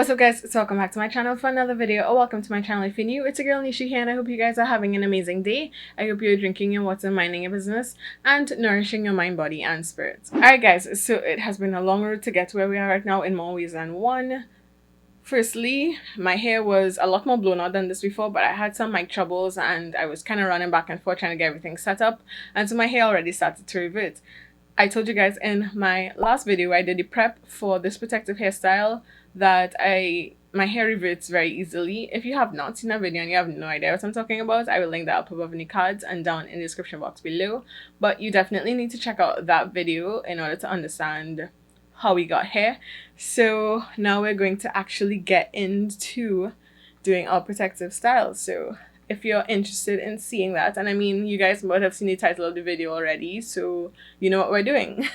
What's up guys, so welcome back to my channel for another video, or welcome to my channel if you're new. It's your girl Nishy here and I hope you guys are having an amazing day. I hope you're drinking your water, minding your business, and nourishing your mind, body, and spirit. Alright guys, so it has been a long road to get to where we are right now in more ways than one. Firstly, my hair was a lot more blown out than this before, but I had some mic troubles and I was kind of running back and forth trying to get everything set up, and so my hair already started to revert. I told you guys in my last video I did the prep for this protective hairstyle that my hair reverts very easily. If you have not seen that video and you have no idea what I'm talking about, I will link that up above in the cards and down in the description box below. But you definitely need to check out that video in order to understand how we got here. So now we're going to actually get into doing our protective style. So if you're interested in seeing that, and I mean you guys might have seen the title of the video already, so you know what we're doing.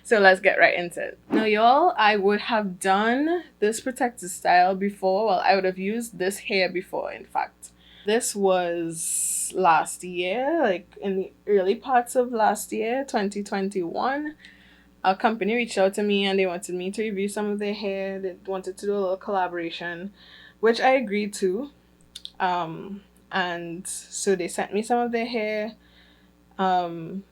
So let's get right into it. Now y'all, I would have done this protective style before. Well, I would have used this hair before. In fact, this was last year, like in the early parts of last year, 2021. A company reached out to me and they wanted me to review some of their hair. They wanted to do a little collaboration, which I agreed to. And so they sent me some of their hair, and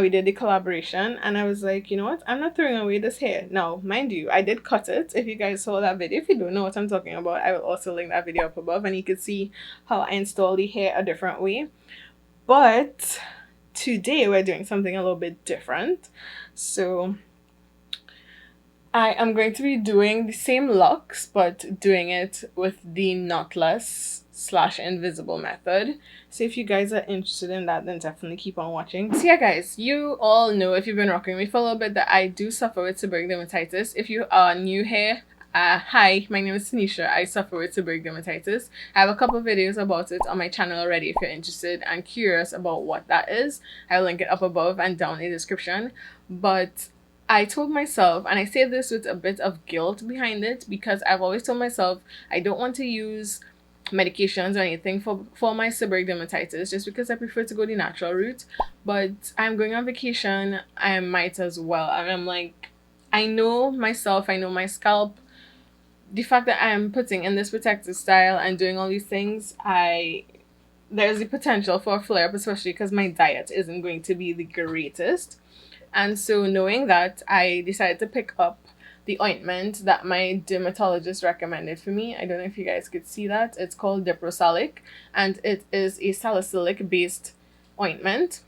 we did the collaboration, and I was like, you know what, I'm not throwing away this hair. Now mind you, I did cut it. If you guys saw that video, if you don't know what I'm talking about, I will also link that video up above and you can see how I install the hair a different way. But today we're doing something a little bit different. So I am going to be doing the same locks, but doing it with the knotless / invisible method. So if you guys are interested in that, then definitely keep on watching. So yeah guys, you all know, if you've been rocking me for a little bit, that I do suffer with seborrheic dermatitis. If you are new here, hi, my name is Tanisha. I suffer with seborrheic dermatitis. I have a couple of videos about it on my channel already if you're interested and curious about what that is. I'll link it up above and down in the description. But I told myself, and I say this with a bit of guilt behind it, because I've always told myself I don't want to use medications or anything for my seborrheic dermatitis, just because I prefer to go the natural route. But I'm going on vacation, I might as well. And I'm like, I know myself, I know my scalp. The fact that I'm putting in this protective style and doing all these things, there's the potential for a flare up, especially because my diet isn't going to be the greatest. And so knowing that, I decided to pick up the ointment that my dermatologist recommended for me. I don't know if you guys could see that. It's called Diprosalic, and it is a salicylic based ointment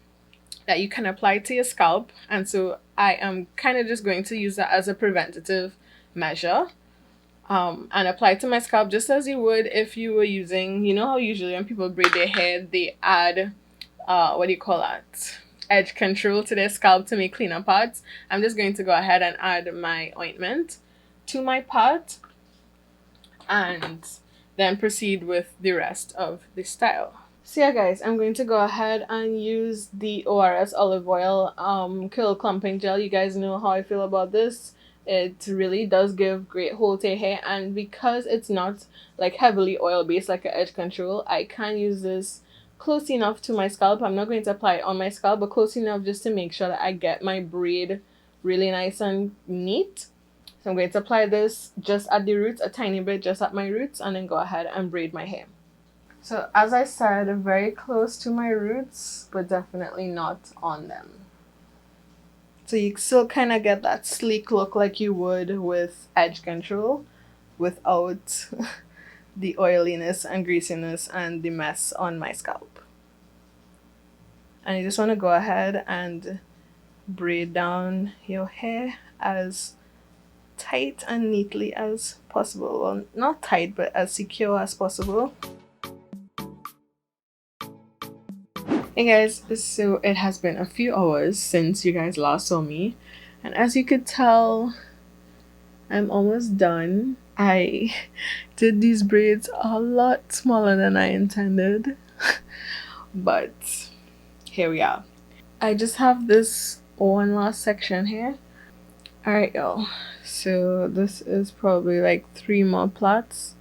that you can apply to your scalp. And so I am kind of just going to use that as a preventative measure, and apply it to my scalp just as you would if you were using, you know how usually when people braid their hair, they add what do you call that, edge control to their scalp to make cleaner parts. I'm just going to go ahead and add my ointment to my pot and then proceed with the rest of the style. So yeah guys, I'm going to go ahead and use the ORS olive oil curl clumping gel. You guys know how I feel about this. It really does give great hold to your hair, and because it's not like heavily oil based like an edge control, I can use this close enough to my scalp. I'm not going to apply it on my scalp, but close enough just to make sure that I get my braid really nice and neat. So I'm going to apply this just at the roots, a tiny bit just at my roots, and then go ahead and braid my hair. So as I said, very close to my roots, but definitely not on them. So you still kind of get that sleek look like you would with edge control without the oiliness and greasiness and the mess on my scalp. And you just want to go ahead and braid down your hair as tight and neatly as possible. Well, not tight, but as secure as possible. Hey guys, so it has been a few hours since you guys last saw me, and as you could tell, I'm almost done. I did these braids a lot smaller than I intended, but here we are. I just have this one last section here. Alright y'all, so this is probably like 3 more plaits.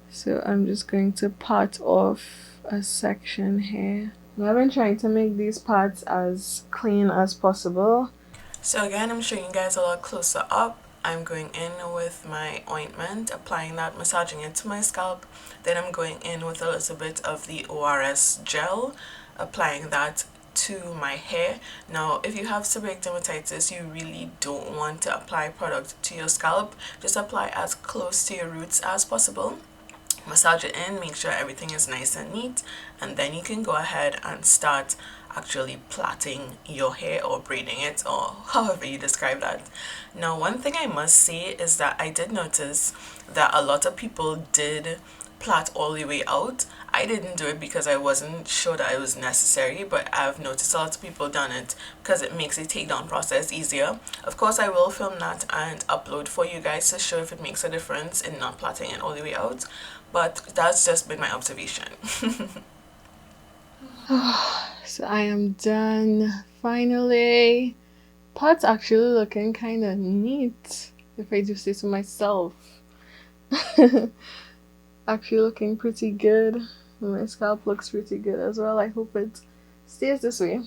So I'm just going to part off a section here. I've been trying to make these parts as clean as possible. So again, I'm showing you guys a lot closer up. I'm going in with my ointment, applying that, massaging it to my scalp. Then I'm going in with a little bit of the ORS gel, applying that to my hair. Now, if you have seborrheic dermatitis, you really don't want to apply product to your scalp. Just apply as close to your roots as possible. Massage it in, make sure everything is nice and neat, and then you can go ahead and start actually plaiting your hair or braiding it, or however you describe that. Now, one thing I must say is that I did notice that a lot of people did plait all the way out. I didn't do it because I wasn't sure that it was necessary, but I've noticed a lot of people done it because it makes the takedown process easier. Of course, I will film that and upload for you guys to show if it makes a difference in not plaiting it all the way out, but that's just been my observation. So I am done finally. Pot's actually looking kind of neat, if I do say so myself. Actually looking pretty good. My scalp looks pretty good as well. I hope it stays this way.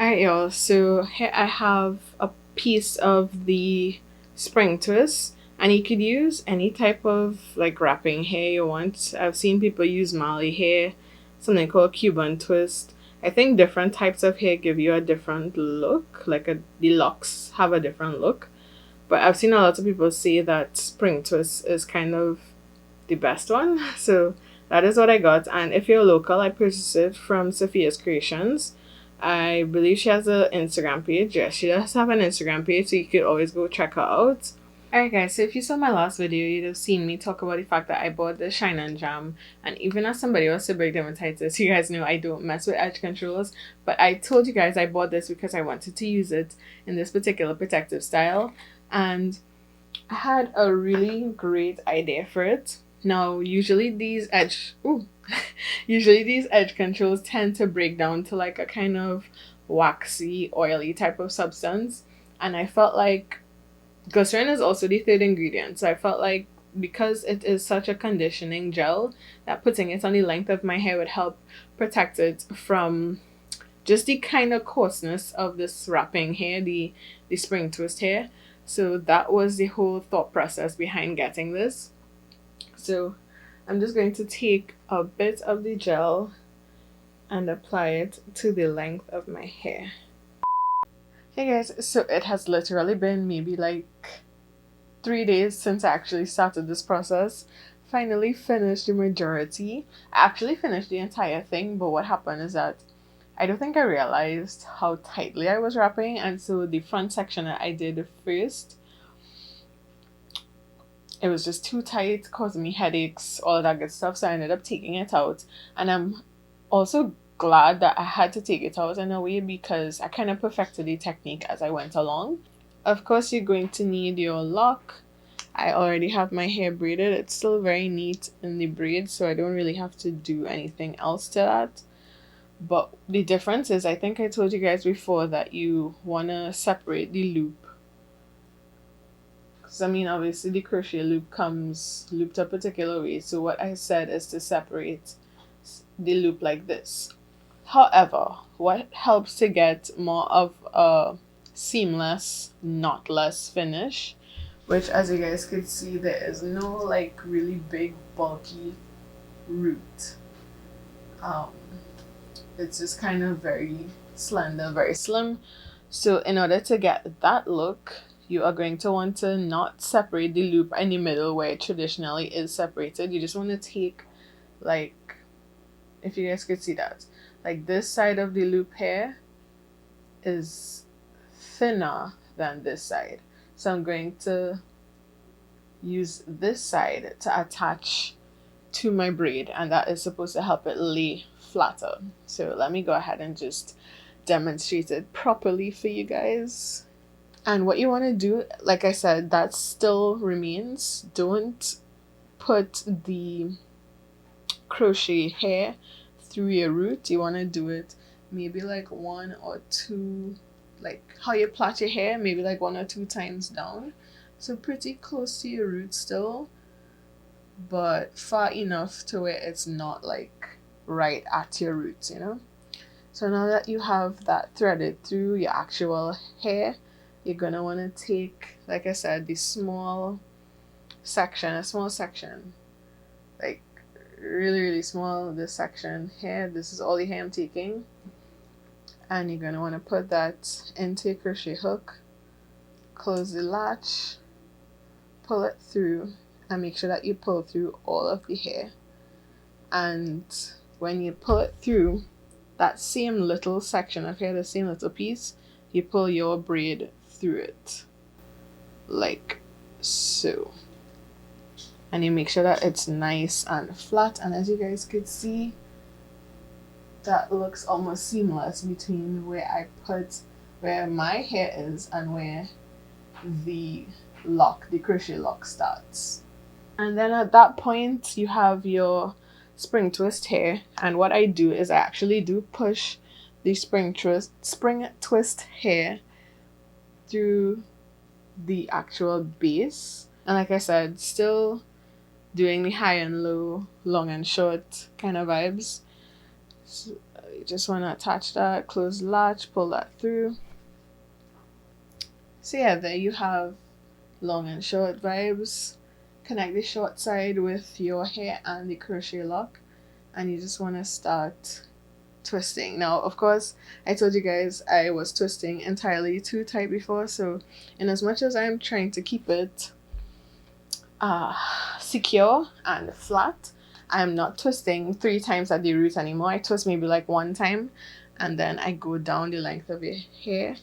Alright, y'all. So here I have a piece of the spring twist, and you could use any type of like wrapping hair you want. I've seen people use Mali hair, something called Cuban twist. I think different types of hair give you a different look, the locks have a different look. But I've seen a lot of people say that spring twist is kind of the best one. So that is what I got. And if you're local, I purchased it from Sophia's Creations. I believe she has an Instagram page. Yes, she does have an Instagram page, so you could always go check her out. Alright guys, so if you saw my last video, you'd have seen me talk about the fact that I bought the Shine and Jam, and even as somebody with seborrheic dermatitis, you guys know I don't mess with edge controls, but I told you guys I bought this because I wanted to use it in this particular protective style, and I had a really great idea for it. Now, usually these edge controls tend to break down to like a kind of waxy, oily type of substance, and I felt like glycerin is also the third ingredient. So I felt like because it is such a conditioning gel, that putting it on the length of my hair would help protect it from just the kind of coarseness of this wrapping hair, the spring twist hair. So that was the whole thought process behind getting this. So I'm just going to take a bit of the gel and apply it to the length of my hair. Hey guys, so it has literally been maybe like 3 days since I actually started this process. Finally finished the majority. I actually finished the entire thing, but what happened is that I don't think I realized how tightly I was wrapping, and so the front section that I did first, it was just too tight, causing me headaches, all of that good stuff, so I ended up taking it out. And I'm also glad that I had to take it out in a way because I kind of perfected the technique as I went along. Of course, you're going to need your lock. I already have my hair braided. It's still very neat in the braid, so I don't really have to do anything else to that. But the difference is, I think I told you guys before that you want to separate the loop. Because, I mean, obviously the crochet loop comes looped a particular way. So what I said is to separate the loop like this. However, what helps to get more of a seamless, knotless finish, which as you guys can see, there is no like really big bulky root. It's just kind of very slender, very slim. So in order to get that look, you are going to want to not separate the loop in the middle where it traditionally is separated. You just want to take, like, if you guys could see that, like this side of the loop here is thinner than this side. So I'm going to use this side to attach to my braid, and that is supposed to help it lay flatter. So let me go ahead and just demonstrate it properly for you guys. And what you want to do, like I said, that still remains. Don't put the crochet hair through your root. You want to do it maybe like 1 or 2, like how you plait your hair, maybe like 1 or 2 times down. So pretty close to your root still, but far enough to where it's not like right at your roots, you know? So now that you have that threaded through your actual hair, you're gonna want to take, like I said, the small section, a small section, like really, really small, this section here. This is all the hair I'm taking. And you're gonna want to put that into your crochet hook, close the latch, pull it through, and make sure that you pull through all of the hair. And when you pull it through that same little section of hair, the same little piece, you pull your braid through it like so, and you make sure that it's nice and flat. And as you guys could see, that looks almost seamless between where my hair is and where the crochet lock starts. And then at that point you have your spring twist hair, and what I do is I actually do push the spring twist hair through the actual base. And like I said, still doing the high and low, long and short kind of vibes. So you just want to attach that, close the latch, pull that through. So yeah, there you have long and short vibes. Connect the short side with your hair and the crochet lock, and you just want to start twisting. Now, of course, I told you guys I was twisting entirely too tight before, so in as much as I'm trying to keep it secure and flat, I'm not twisting 3 times at the root anymore. I twist maybe like 1 time, and then I go down the length of your hair,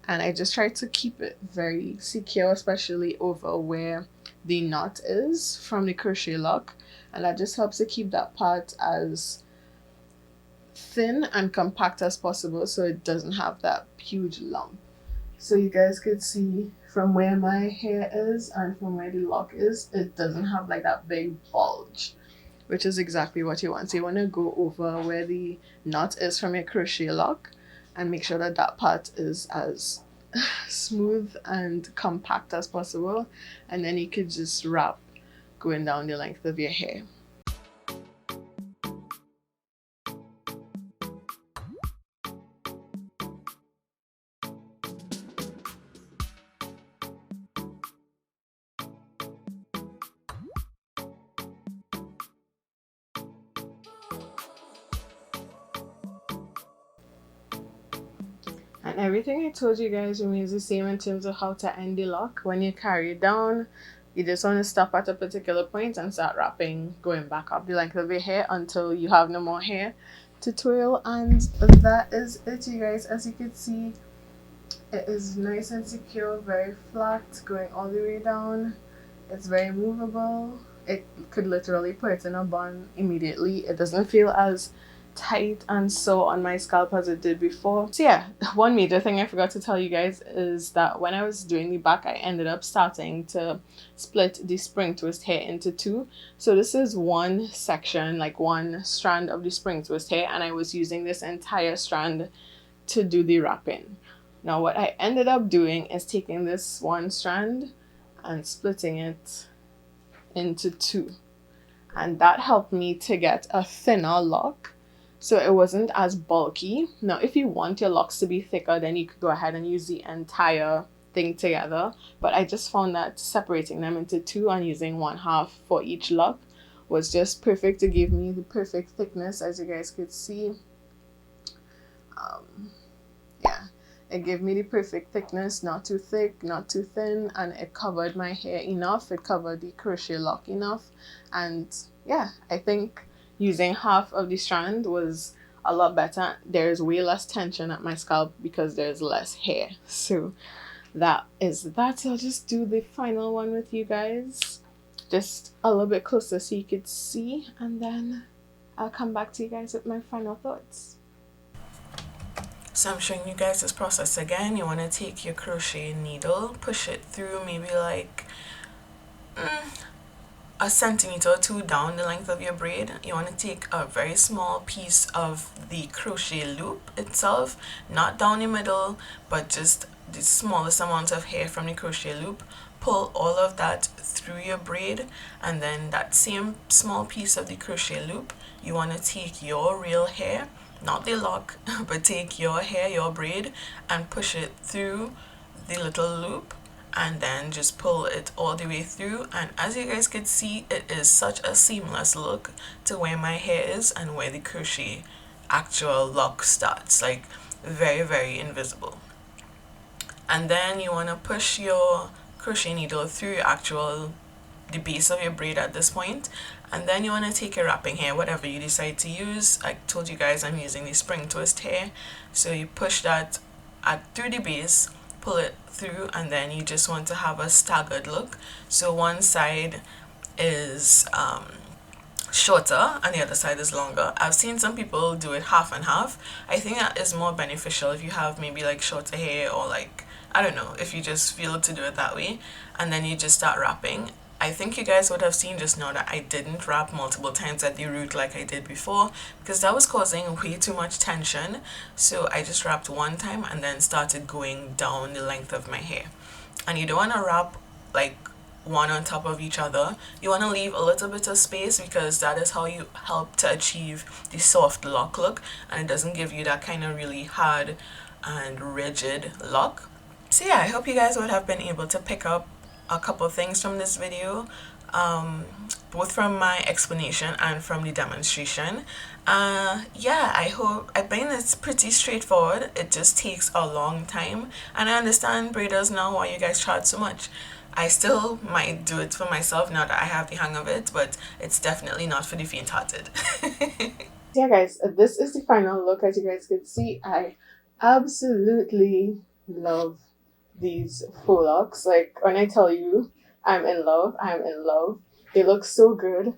and I just try to keep it very secure, especially over where the knot is from the crochet lock, and that just helps to keep that part as thin and compact as possible so it doesn't have that huge lump. So you guys could see from where my hair is and from where the lock is, it doesn't have like that big bulge, which is exactly what you want. So you want to go over where the knot is from your crochet lock and make sure that that part is as smooth and compact as possible, and then you could just wrap going down the length of your hair. And everything I told you guys remains the same in terms of how to end the lock. When you carry it down, you just want to stop at a particular point and start wrapping, going back up the length of your hair until you have no more hair to twirl. And that is it, you guys. As you can see, it is nice and secure, very flat, going all the way down. It's very movable. It could literally put it in a bun immediately. It doesn't feel as tight and so on my scalp as it did before. So yeah, one major thing I forgot to tell you guys is that when I was doing the back, I ended up starting to split the spring twist hair into 2. So this is one section, like one strand of the spring twist hair, and I was using this entire strand to do the wrapping. Now what I ended up doing is taking this one strand and splitting it into 2, and that helped me to get a thinner lock, so it wasn't as bulky. Now if you want your locks to be thicker, then you could go ahead and use the entire thing together, but I just found that separating them into 2 and using 1/2 for each lock was just perfect to give me the perfect thickness. As you guys could see, yeah, it gave me the perfect thickness, not too thick, not too thin, and it covered my hair enough, it covered the crochet lock enough. And yeah, I think using half of the strand was a lot better. There's way less tension at my scalp because there's less hair. So that is that. I'll just do the final one with you guys just a little bit closer so you could see, and then I'll come back to you guys with my final thoughts. So I'm showing you guys this process again. You want to take your crochet needle, push it through maybe like a centimeter or 2 down the length of your braid. You want to take a very small piece of the crochet loop itself, not down the middle, but just the smallest amount of hair from the crochet loop. Pull all of that through your braid, and then that same small piece of the crochet loop, you want to take your real hair, not the lock, but take your hair, your braid, and push it through the little loop and then just pull it all the way through, and as you guys can see, it is such a seamless look to where my hair is and where the crochet actual lock starts, like very invisible. And then you want to push your crochet needle through the base of your braid at this point, and then you want to take your wrapping hair, whatever you decide to use. I told you guys I'm using the spring twist hair, so you push that through the base, pull it through, and then you just want to have a staggered look. So one side is shorter and the other side is longer. I've seen some people do it half and half. I think that is more beneficial if you have maybe like shorter hair, or like, I don't know, if you just feel to do it that way, and then you just start wrapping. I think you guys would have seen just now that I didn't wrap multiple times at the root like I did before, because that was causing way too much tension. So I just wrapped one time and then started going down the length of my hair. And you don't want to wrap like one on top of each other. You want to leave a little bit of space, because that is how you help to achieve the soft lock look, and it doesn't give you that kind of really hard and rigid lock. So yeah, I hope you guys would have been able to pick up a couple things from this video, both from my explanation and from the demonstration. Yeah, I think it's pretty straightforward. It just takes a long time, and I understand braiders now why you guys charge so much. I still might do it for myself now that I have the hang of it, but it's definitely not for the faint-hearted. Yeah, guys, this is the final look. As you guys can see, I absolutely love these faux locks. Like, when I tell you I'm in love, I'm in love. They look so good,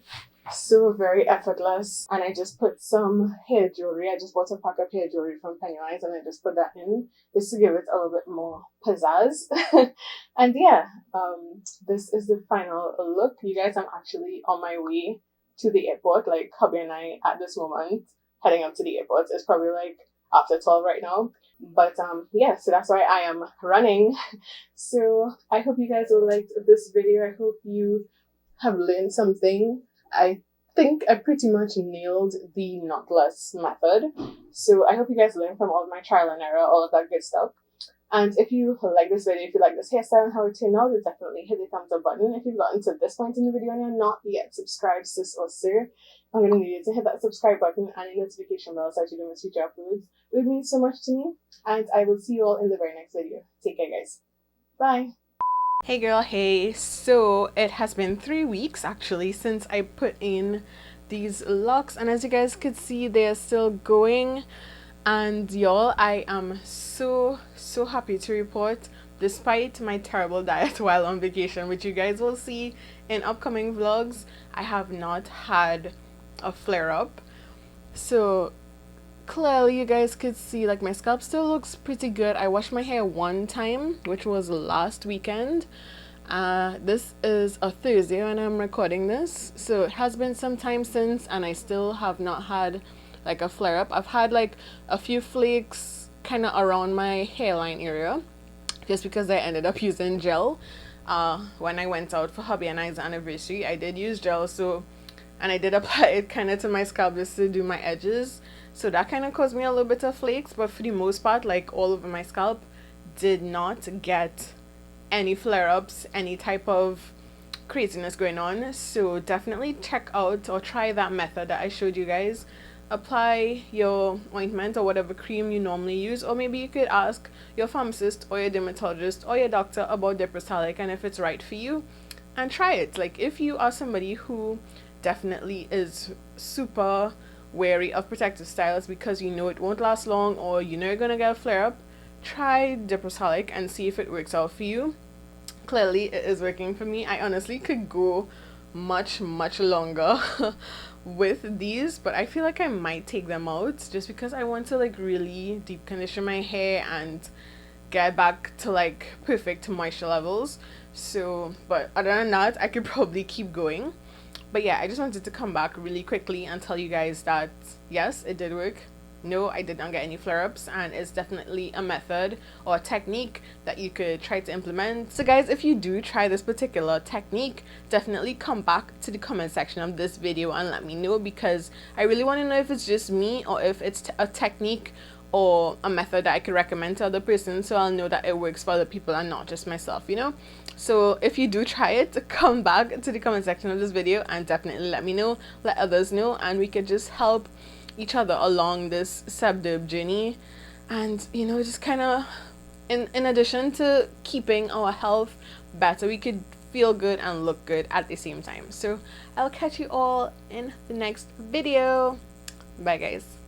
so very effortless. And I just put some hair jewelry. I just bought a pack of hair jewelry from Pennywise, and I just put that in just to give it a little bit more pizzazz. And yeah, this is the final look. You guys, I'm actually on my way to the airport. Like, hubby and I at this moment heading up to the airport. It's probably like after 12 right now. But yeah, so that's why I am running. So I hope you guys will like this video. I hope you have learned something. I think I pretty much nailed the knotless method. So I hope you guys learned from all of my trial and error, all of that good stuff. And if you like this video, if you like this hairstyle and how it turned out, then definitely hit the thumbs up button. If you've gotten to this point in the video and you're not yet subscribed, sis or sir, I'm going to need you to hit that subscribe button and the notification bell so that you don't miss future uploads. It would mean so much to me, and I will see you all in the very next video. Take care, guys. Bye. Hey girl, hey. So it has been 3 weeks actually since I put in these locks, and as you guys could see, they're still going. And y'all, I am so happy to report, despite my terrible diet while on vacation, which you guys will see in upcoming vlogs, I have not had a flare-up. So clearly you guys could see, like, my scalp still looks pretty good. I washed my hair one time, which was last weekend. This is a Thursday when I'm recording this, so it has been some time since, and I still have not had like a flare-up. I've had like a few flakes kind of around my hairline area, just because I ended up using gel. When I went out for hubby and I's anniversary, I did use gel, so, and I did apply it kind of to my scalp just to do my edges, so that kind of caused me a little bit of flakes, but for the most part, like, all over my scalp did not get any flare-ups, any type of craziness going on. So definitely check out or try that method that I showed you guys. Apply your ointment or whatever cream you normally use, or maybe you could ask your pharmacist or your dermatologist or your doctor about Deprosalic and if it's right for you, and try it. Like, if you are somebody who definitely is super wary of protective styles because you know it won't last long, or you know you're gonna get a flare-up, try Deprosalic and see if it works out for you. Clearly it is working for me. I honestly could go much longer with these, but I feel like I might take them out just because I want to like really deep condition my hair and get back to like perfect moisture levels. So, but other than that, I could probably keep going. But yeah, I just wanted to come back really quickly and tell you guys that yes, it did work. No, I did not get any flare-ups, and it's definitely a method or a technique that you could try to implement. So guys, if you do try this particular technique, definitely come back to the comment section of this video and let me know, because I really want to know if it's just me or if it's a technique or a method that I could recommend to other persons, so I'll know that it works for other people and not just myself, you know. So if you do try it, come back to the comment section of this video and definitely let me know, let others know, and we could just help each other along this sebderm journey. And you know, just kind of in addition to keeping our health better, we could feel good and look good at the same time. So I'll catch you all in the next video. Bye guys.